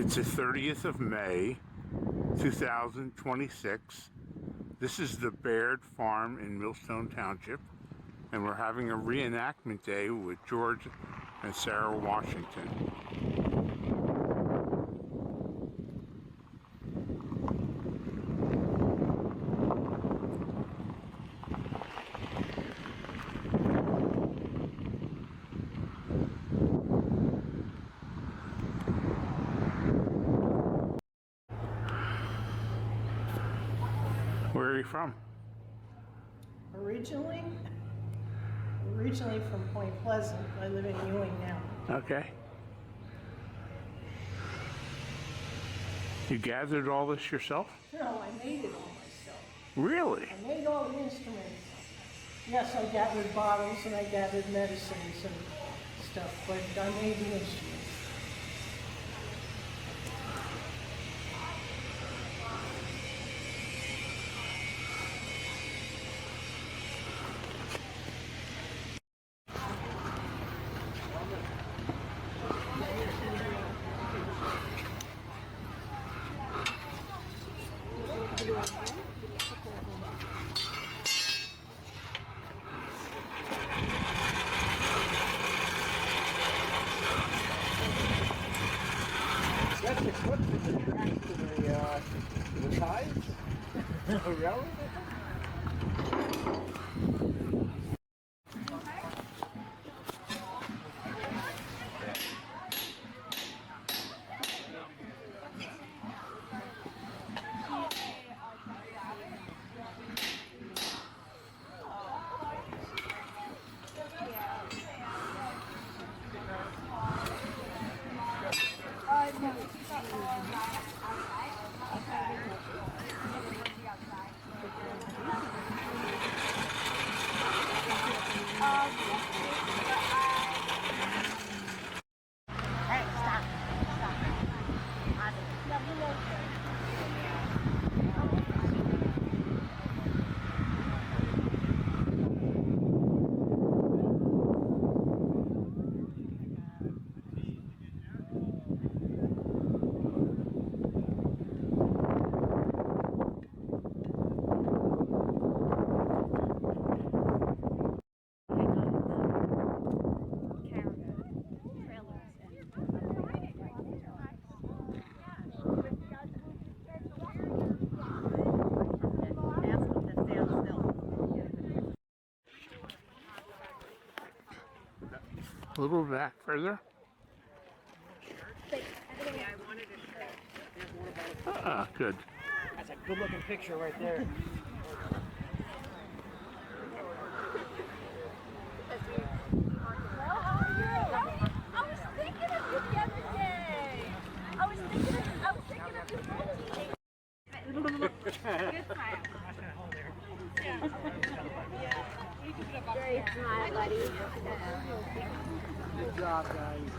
It's the 30th of May, 2026. This is the BAIRD farm in MILLSTONE Township, and we're having a reenactment day with George and Sarah Washington. Where are you from? Originally from Point Pleasant. I live in Ewing now. Okay. You gathered all this yourself? No, I made it all myself. Really? I made all the instruments. Yes, I gathered bottles and I gathered medicines and stuff, but I made the instruments. That's equipment that tracks to the tides? Really? A little back further. Ah, good. That's a good looking picture right there. I was thinking of you the other day. I was thinking of you both. Good smile. Great smile, buddy. Good job, guys.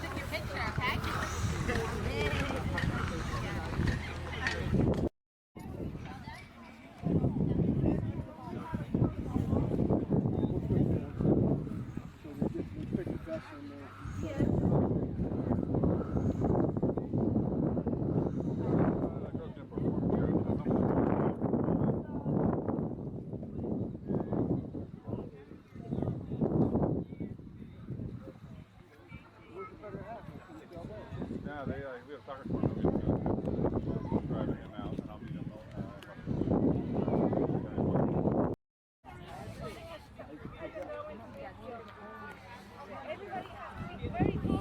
Took your picture, okay? Yeah, we have a soccer tournament. I'm driving him out, and I'll meet him. Very cool.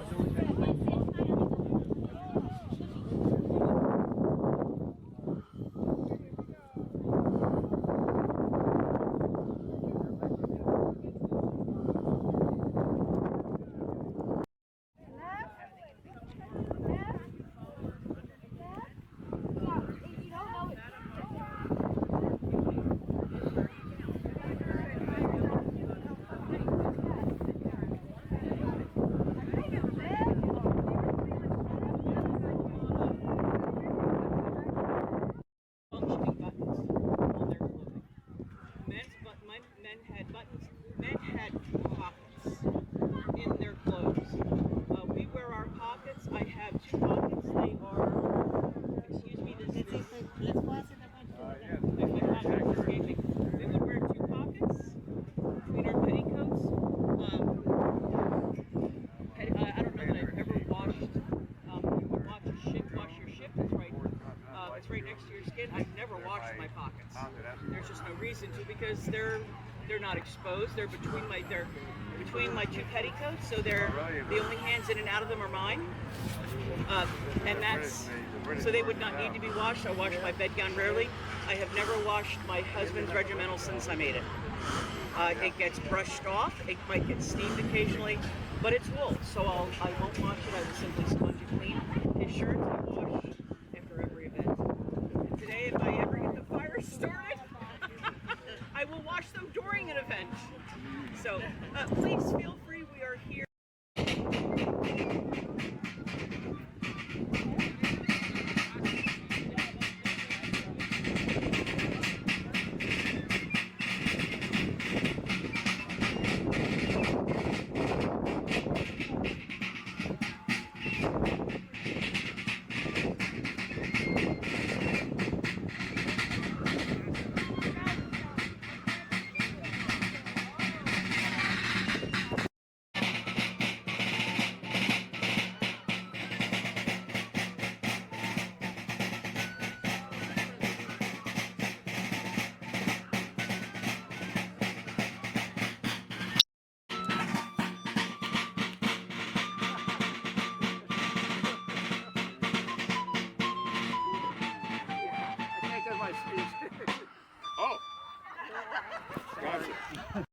there's just no reason to, because they're not exposed. They're between my two petticoats, so they're the only hands in and out of them are mine. And that's so they would not need to be washed. I wash my bedgown rarely. I have never washed my husband's regimental since I made it. It gets brushed off. It might get steamed occasionally, but it's wool, so I won't wash it. I will simply sponge it clean. His shirts I wash after every event. And today, if I ever get the fire started, I will wash them during an event. So please feel free. We are here. Oh. Gotcha.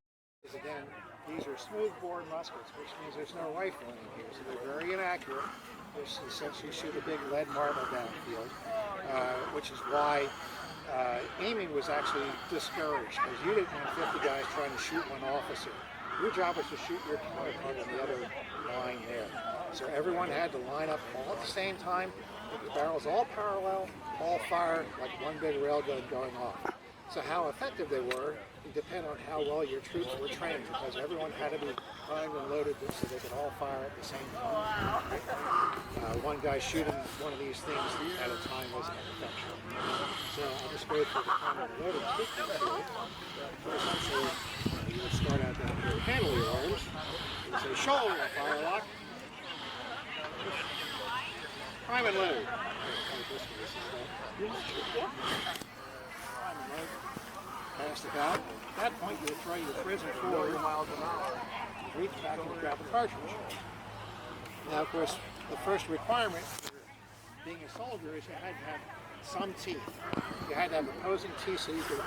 Again, these are smoothbore muskets, which means there's no rifling in here, so they're very inaccurate. This essentially shoot a big lead marble downfield, which is why aiming was actually discouraged, because you didn't want 50 guys trying to shoot one officer. Your job was to shoot your counterpart on the other line there. So everyone had to line up all at the same time, with the barrels all parallel, all fire like one big railgun going off. So how effective they were would depend on how well your troops were trained, because everyone had to be primed and loaded so they could all fire at the same time. One guy shooting one of these things at a time wasn't effective. So I'll just wait for the primed and loaded to speak to it. So essentially, you would start out down here, handle your arms, and say shoulder fire lock, prime and load. Pass the valve. At that point, you throw your prison forward, reach back and grab the cartridge. Now, of course, the first requirement for being a soldier is you had to have some teeth. You had to have opposing teeth so you could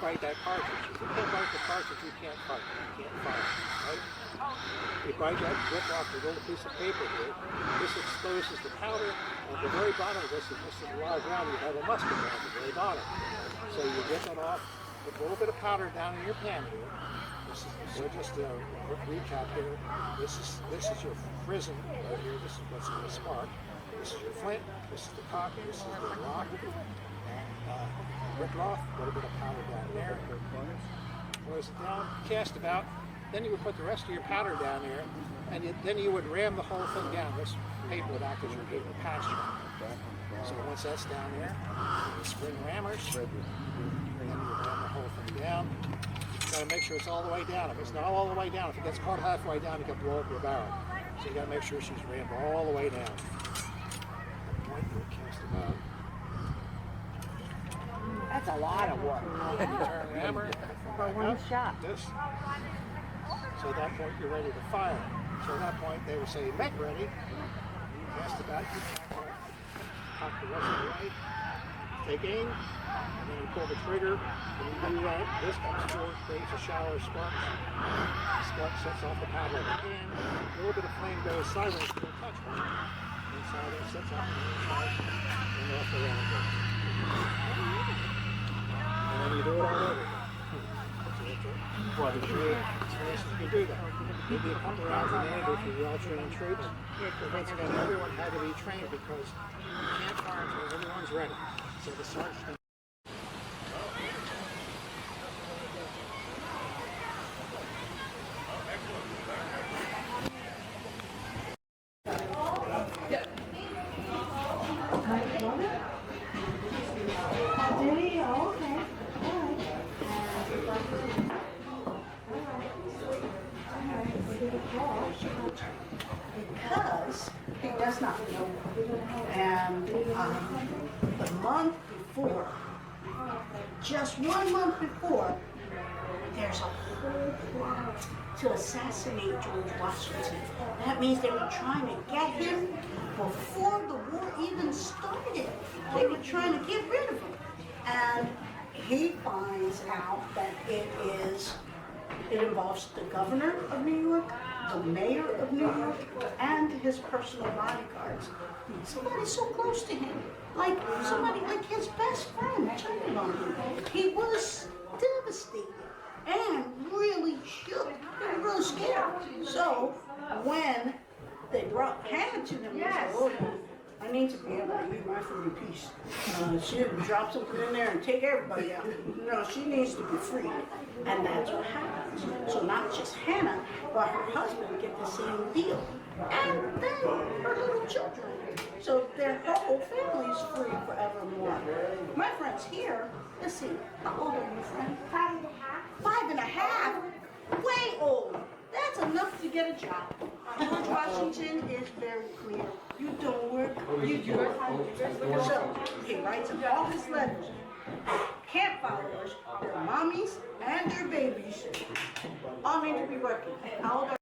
bite that cartridge. If you can't bite the cartridge, you can't fight. You can't fire. Right? You bite that, rip off the little piece of paper here. This exposes the powder. At the very bottom of this is a raw ground. You have a musket at the very bottom. So you get that off with a little bit of powder down in your pan here. So just a quick recap here. This is your frizzen right here. This is what's going to spark. This is your flint. This is the cock. This is the rock. Rip off. A little bit of powder down there. Close it down. Cast about. Then you would put the rest of your powder down there, and then you would ram the whole thing down. This paper would act as your paper pasture. So once that's down there, the spring rammers, and then you ram the whole thing down. You got to make sure it's all the way down. If it's not all the way down, if it gets caught halfway down, you can blow up your barrel. So you got to make sure she's rammed all the way down. Point you cast about. That's a lot of work. And you turn the rammer For one shot. This. So at that point, you're ready to fire. So at that point, they would say, make ready. Cast about, you cock the rest of the way, take aim, and then you pull the trigger. When you do that, this comes forward, creates a shower of sparks. The spark sets off the powder again. A little bit of flame goes sideways to the touch point. Inside it sets off the inside, and off the round goes. And then you do it all over again. You can do that. Maybe a couple rounds a minute if you're well-trained troops. But once again, everyone had to be trained because you can't fire until everyone's ready. So the sergeant. Because he does not know. And the month before just 1 month before, there's a whole plot to assassinate George Washington. That means they were trying to get him before the war even started. They were trying to get rid of him. And he finds out that it involves the governor of New York, the mayor of New York, and his personal bodyguards. Somebody so close to him, like somebody like his best friend, turned on him. He was devastated and really shook. He was really scared. So when they brought Hannah to him, he said, "Oh, I need to be able to eat my food in peace. She didn't drop something in there and take everybody out. No, she needs to be free." And that's what happens. So not just Hannah, but her husband get the same deal. And then her little children. So their whole family's free forevermore. My friend's here. Let's see, how old are you, friend? 5.5. 5.5? Way old. That's enough to get a job. George Washington is very clear. You don't work, you do it. So he writes in all his letters, camp followers, their mommies and their babies all need to be working. How old are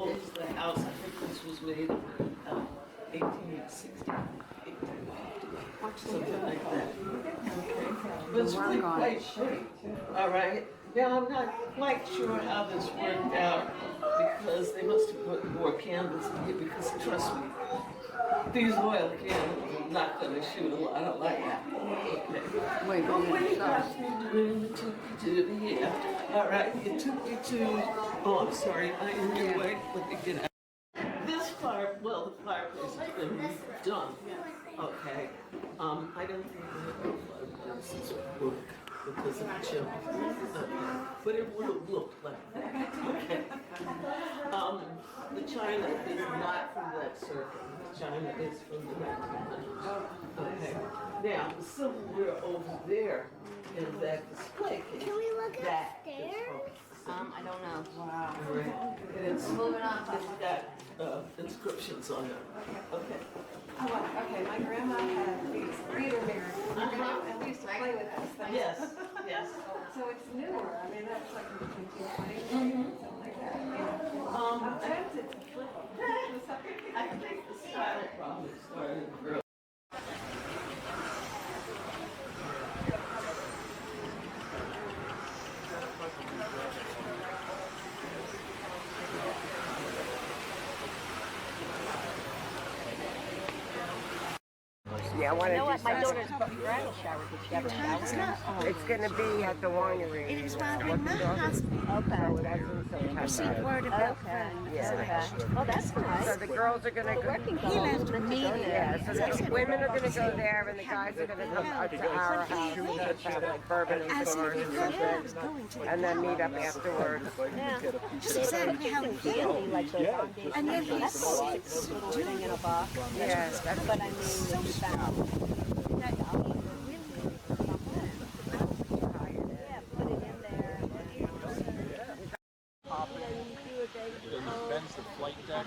This is the house, I think this was made in 1860, 1850, something like that. Okay. But it's really quite shaped, all right? Now, I'm not quite sure how this worked out because they must have put more candles in here because, trust me, these oil candles are not going to shoot a lot of light out. Okay. Wait, But when you got me doing, it took you to the end. All right, it took you to, oh, I'm sorry, I am your way. Let me get out. This fire, well, the fireplace has been done. Okay. I don't think the fireplaces work because of the chimney. Okay. But it would have looked like that. Okay. The china is not from that circuit. The china is from the 1900s. Okay. Now, the silverware over there in that display case. Can we look that upstairs? is from- I don't know. Wow. And it's got inscriptions on it. Okay. Oh, okay, my grandma had these reader mirrors, and we used to play with those things. Yes, yes. So it's newer, I mean, that's like in 1920, something like that. I'm tempted to flip them. I think the style probably started early. Yeah, I want to You know do what? My something. daughter's bridal shower. Did she have a shower? It's going to be at the winery. It is while my husband Okay. received word about Okay. Yeah. Oh, that's nice. So the girls are going to go. Working He left immediately. Yeah, so the women are going to go there, and the guys are going to come out to our house and just have like bourbon and I cigars said, and "Well, I something, was going to and then meet up afterwards. Yeah. That's exactly how we feel. Like the foundation. And then he That's said, little thing in a box. Yeah, that's But I mean, when you found yeah, put it in there. Bends the flight deck.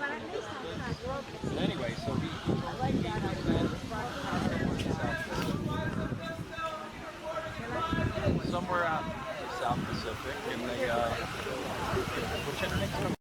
But anyway, so he somewhere out in the South Pacific, and they which I think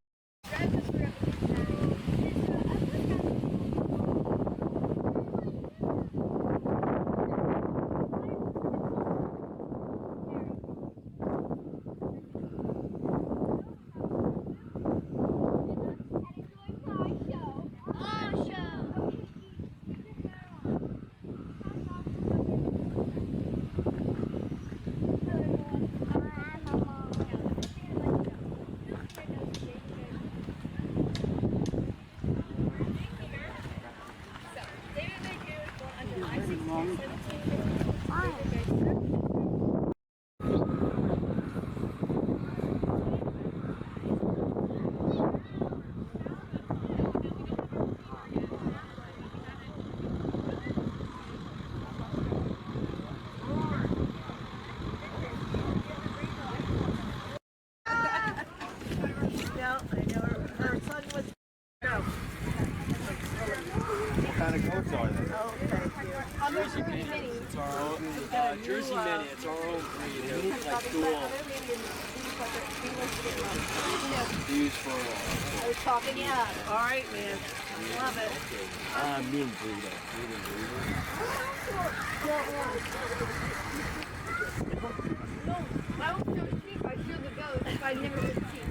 kind of goats are they? Oh, thank you. Jersey Mini. It's our own. Jersey Mini. It's our own breed. They're like dual. Used for. I was talking, yeah. All right, man. Love it. Mean breeder. I don't show sheep, I show the goats. I never show sheep.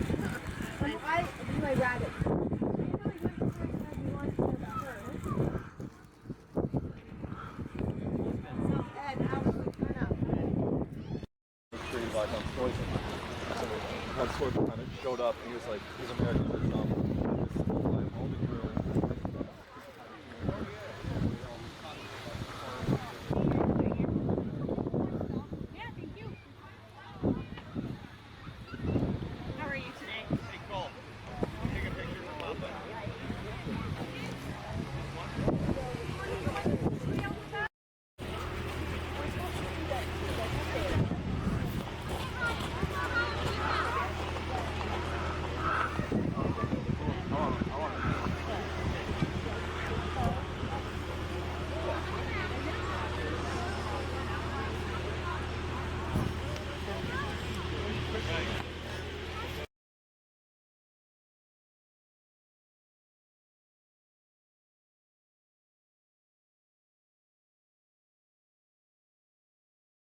And I do my rabbit. Trees like on poison. So when poison kind of showed up, he was like, he's American.